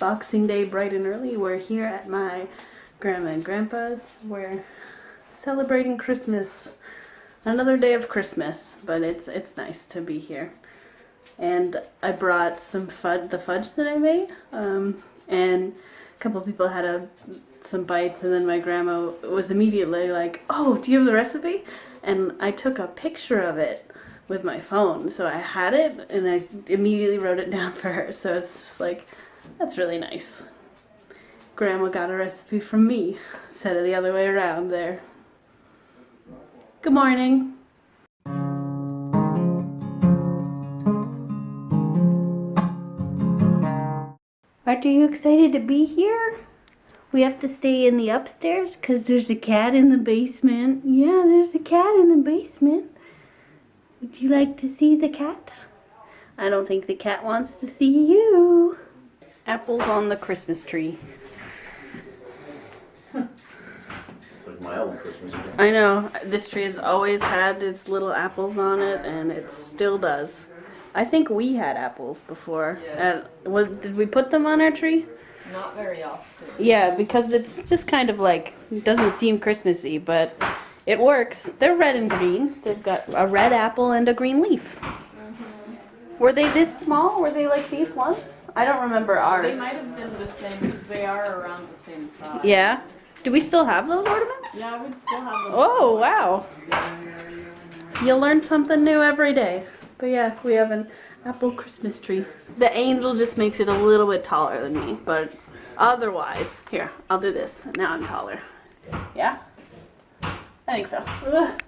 Boxing Day bright and early. We're here at my grandma and grandpa's. We're celebrating Christmas. Another day of Christmas, but it's nice to be here. And I brought some the fudge that I made, and a couple of people had some bites, and then my grandma was immediately like, "Oh, do you have the recipe?" And I took a picture of it with my phone, so I had it, and I immediately wrote it down for her. So it's just like, that's really nice. Grandma got a recipe from me, instead of the other way around there. Good morning. Aren't you excited to be here? We have to stay in the upstairs because there's a cat in the basement. Yeah, there's a cat in the basement. Would you like to see the cat? I don't think the cat wants to see you. Apples on the Christmas tree. It's like my old Christmas tree. I know. This tree has always had its little apples on it, and it still does. I think we had apples before. Yes. Did we put them on our tree? Not very often. Yeah, because it's just kind of like, it doesn't seem Christmassy, but it works. They're red and green. They've got a red apple and a green leaf. Were they this small? Were they like these ones? I don't remember ours. They might have been the same because they are around the same size. Yeah? Do we still have those ornaments? Yeah, we'd still have them. Oh, wow. You'll learn something new every day. But yeah, we have an apple Christmas tree. The angel just makes it a little bit taller than me, but otherwise, here, I'll do this. Now I'm taller. Yeah? I think so. Ugh.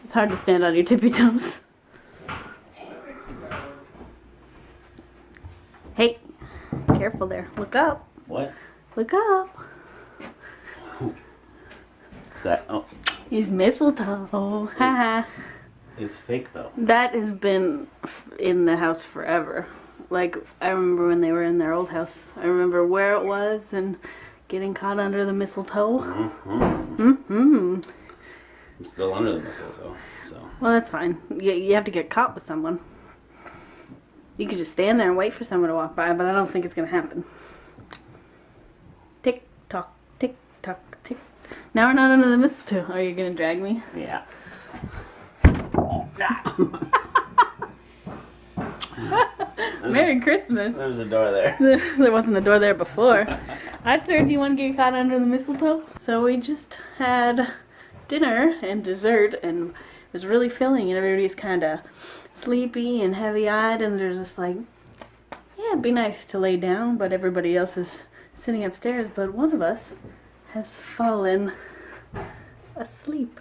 It's hard to stand on your tippy toes. Hey, careful there. Look up. What? Look up. Is that? Oh. He's mistletoe. Haha. It's fake though. That has been in the house forever. Like, I remember when they were in their old house. I remember where it was and getting caught under the mistletoe. I'm still under the mistletoe, so. Well, that's fine. You have to get caught with someone. You could just stand there and wait for someone to walk by, but I don't think it's going to happen. Tick tock, tick tock, tick. Now we're not under the mistletoe. Are you going to drag me? Yeah. Merry Christmas. There's a door there. There wasn't a door there before. I figured you want to get caught under the mistletoe. So we just had dinner and dessert, and it was really filling, and everybody's kind of sleepy and heavy-eyed, and they're just like, yeah, it'd be nice to lay down, but everybody else is sitting upstairs, but one of us has fallen asleep.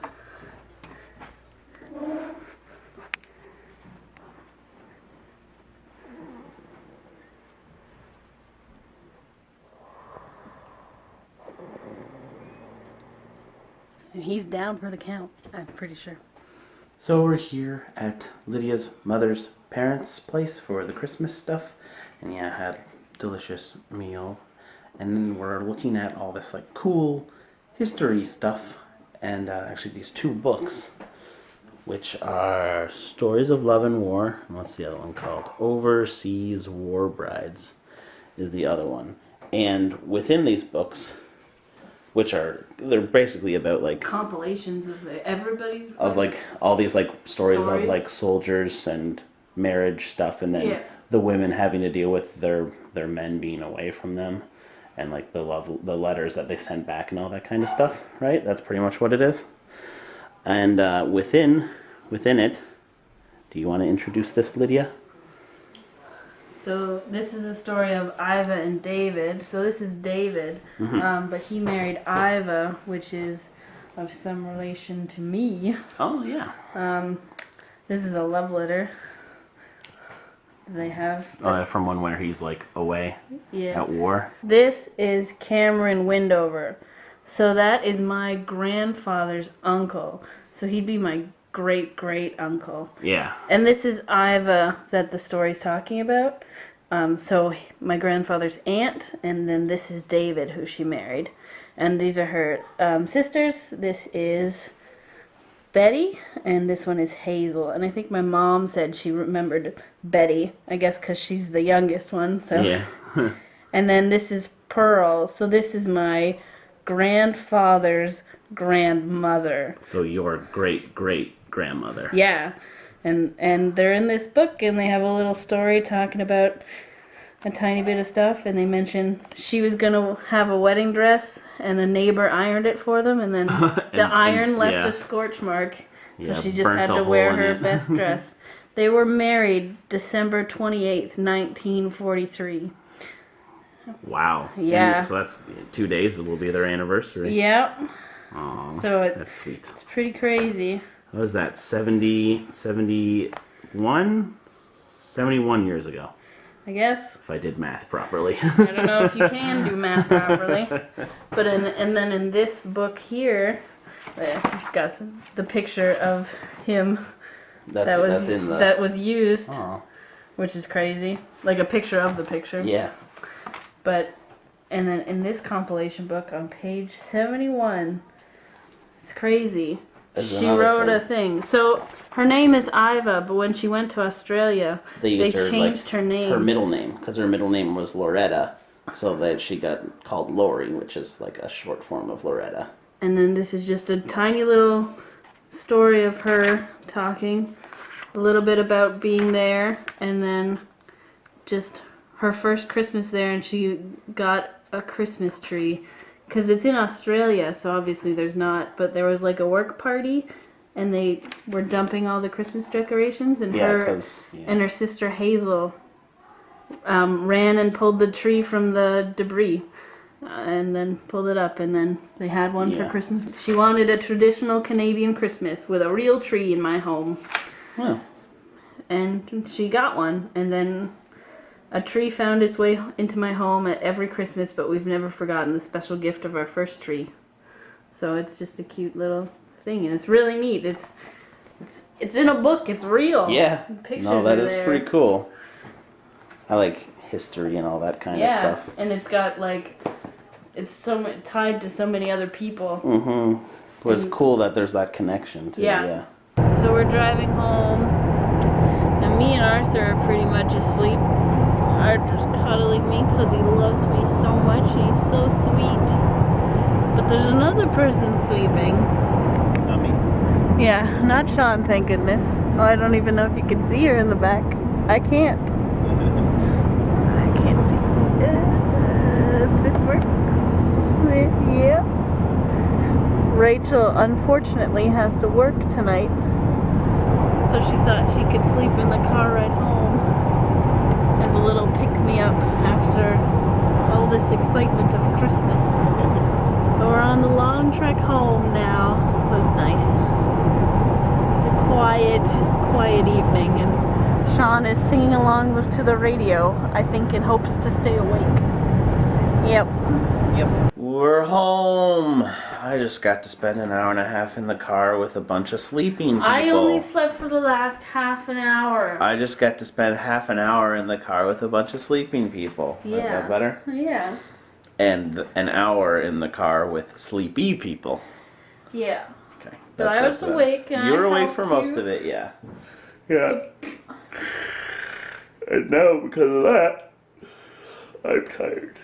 And he's down for the count, I'm pretty sure. So we're here at Lydia's mother's parents' place for the Christmas stuff. And yeah, had a delicious meal. And then we're looking at all this like cool history stuff. And actually these two books, which are Stories of Love and War. And what's the other one called? Overseas War Brides is the other one. And within these books, which they're basically about like compilations of everybody's of like all these like stories of like soldiers and marriage stuff, and then the women having to deal with their men being away from them, and like the letters that they sent back and all that kind of stuff, right? That's pretty much what it is. And within it, do you want to introduce this, Lydia? So this is a story of Iva and David. So this is David, but he married Iva, which is of some relation to me. Oh, yeah. This is a love letter they have. From one where he's like away at war. This is Cameron Windover. So that is my grandfather's uncle. So he'd be my great uncle. Yeah. And this is Iva that the story's talking about. So my grandfather's aunt, and then this is David, who she married. And these are her sisters. This is Betty, and this one is Hazel. And I think my mom said she remembered Betty, I guess because she's the youngest one. So. Yeah. And then this is Pearl. So this is my grandfather's grandmother. So your great-great-grandmother. Yeah. And they're in this book, and they have a little story talking about a tiny bit of stuff, and they mention she was going to have a wedding dress, and a neighbor ironed it for them, and then the iron left a scorch mark, so she just had to wear her best dress. They were married December 28th, 1943. Wow. Yeah. And so that's 2 days will be their anniversary. Yep. Aw, So that's sweet. It's pretty crazy. What was that, 71? 71 years ago, I guess. if I did math properly. I don't know if you can do math properly. But and then in this book here, it's got the picture of him that was used, which is crazy. Like a picture of the picture. Yeah. But, and then in this compilation book on page 71, it's crazy. She wrote a thing. So her name is Iva, but when she went to Australia, they changed her name. Her middle name, because her middle name was Loretta, so that she got called Lori, which is like a short form of Loretta. And then this is just a tiny little story of her talking a little bit about being there, and then just her first Christmas there, and she got a Christmas tree. Because it's in Australia, so obviously there's not, but there was like a work party, and they were dumping all the Christmas decorations, and and her sister Hazel ran and pulled the tree from the debris, and then pulled it up, and then they had one for Christmas. She wanted a traditional Canadian Christmas with a real tree in my home. Well. And she got one, and then a tree found its way into my home at every Christmas, but we've never forgotten the special gift of our first tree. So it's just a cute little thing, and it's really neat. It's in a book. It's real. Yeah. Pictures no, that is there. pretty cool. I like history and all that kind of stuff. Yeah, and it's got like, it's tied to so many other people. Mm-hmm. But it's cool that there's that connection too. Yeah. So we're driving home, and me and Arthur are pretty much asleep. Arthur's cuddling me because he loves me so much, and he's so sweet. But there's another person sleeping. Not me. Yeah, not Sean, thank goodness. Oh, I don't even know if you can see her in the back. I can't. I can't see. If this works. Yep. Rachel, unfortunately, has to work tonight. So she thought she could sleep in the car ride home. As a little pick-me-up after all this excitement of Christmas. But we're on the long trek home now, so it's nice. It's a quiet evening, and Sean is singing along to the radio, I think in hopes to stay awake. Yep. We're home. I just got to spend an hour and a half in the car with a bunch of sleeping people. I only slept for the last half an hour. I just got to spend half an hour in the car with a bunch of sleeping people. Yeah. Is that better? Yeah. And an hour in the car with sleepy people. Yeah. Okay. But I was awake. And you were I awake for most of it, yeah. Yeah. And now, because of that, I'm tired.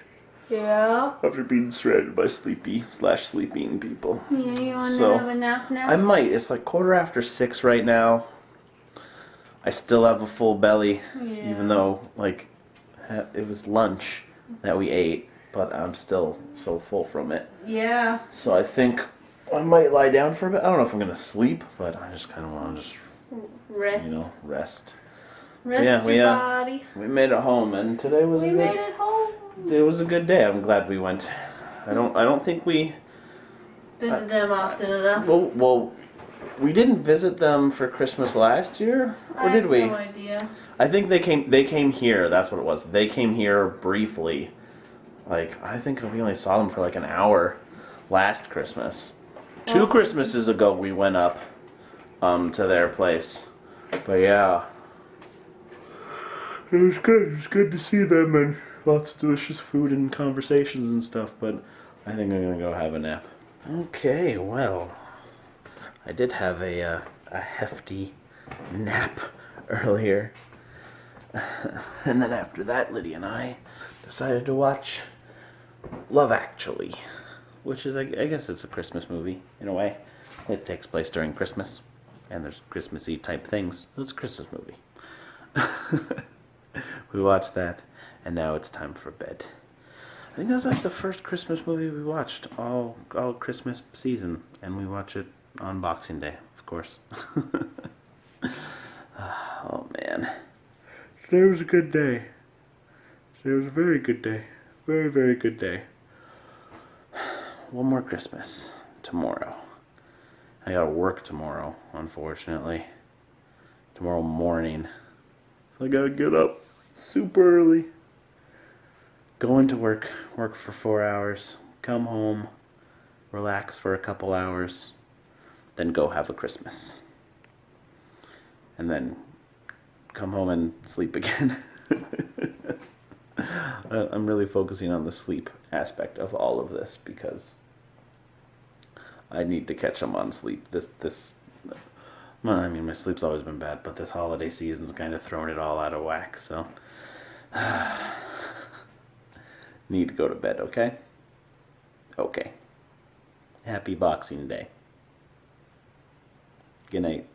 Yeah. After being surrounded by sleepy/sleeping people. Yeah, you want to have a nap now? I might. It's like 6:15 right now. I still have a full belly, even though, like, it was lunch that we ate, but I'm still so full from it. Yeah. So I think I might lie down for a bit. I don't know if I'm going to sleep, but I just kind of want to just, rest. rest. Rest your body. We made it home, and today was We made it home. It was a good day. I'm glad we went. I don't think we visit them often enough. Well, we didn't visit them for Christmas last year, or did we? I have no idea. I think they came here. That's what it was. They came here briefly. Like, I think we only saw them for like an hour last Christmas. 2 Christmases ago we went up to their place. But yeah. It was good. It was good to see them, and Lots of delicious food and conversations and stuff, but I think I'm gonna go have a nap. Okay, well, I did have a hefty nap earlier. And then after that, Lydia and I decided to watch Love Actually, which is, I guess it's a Christmas movie in a way. It takes place during Christmas, and there's Christmassy type things. So it's a Christmas movie. We watched that, and now it's time for bed. I think that was like the first Christmas movie we watched all Christmas season, and we watch it on Boxing Day, of course. Oh man, today was a good day. Today was a very good day. Very, very good day. One more Christmas tomorrow. I gotta work tomorrow, unfortunately. Tomorrow morning. So I gotta get up super early. Go into work for 4 hours, come home, relax for a couple hours, then go have a Christmas. And then come home and sleep again. I'm really focusing on the sleep aspect of all of this because I need to catch them on sleep. Well, I mean, my sleep's always been bad, but this holiday season's kind of thrown it all out of whack, so need to go to bed, okay? Okay. Happy Boxing Day. Good night.